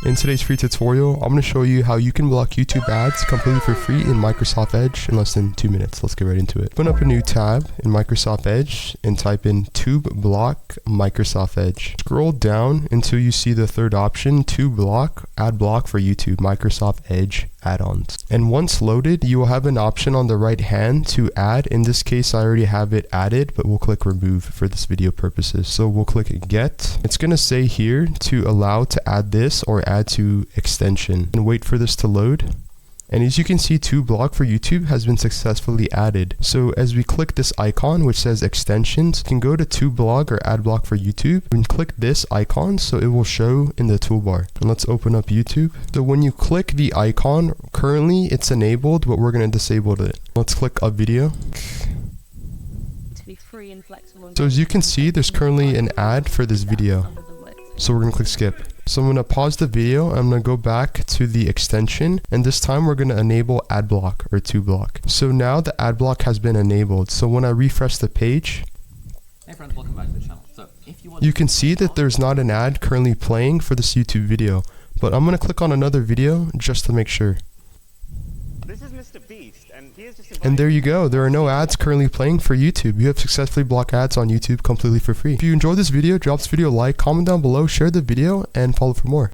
In today's free tutorial, I'm going to show you how you can block YouTube ads completely for free in Microsoft Edge in less than 2 minutes. Let's get right into it. Open up a new tab in Microsoft Edge and type in Tube Block Microsoft Edge. Scroll down until you see the third option, Tube Block Ad Block for YouTube Microsoft Edge add-ons. And once loaded, you will have an option on the right hand to add. In this case, I already have it added, but we'll click remove for this video purposes. So we'll click get. It's going to say here to allow to add this or add to extension, and wait for this to load. And as you can see, Tube Block for YouTube has been successfully added. So as we click this icon which says extensions, you can go to Tube Block or Ad Block for YouTube and click this icon so it will show in the toolbar. And let's open up YouTube. So when you click the icon, currently it's enabled, but we're going to disable it. Let's click a video. To be free and flexible. So as you can see, there's currently an ad for this video. So we're going to click skip. So I'm going to pause the video. I'm going to go back to the extension, and this time we're going to enable ad block or Tube Block. So now the ad block has been enabled. So when I refresh the page, hey friends, welcome back to the channel. So if you can see that there's not an ad currently playing for this YouTube video, but I'm going to click on another video just to make sure. This is Mr. Beast, and he is just And there you go. There are no ads currently playing for YouTube. You have successfully blocked ads on YouTube completely for free. If you enjoyed this video, drop this video a like, comment down below, share the video, and follow for more.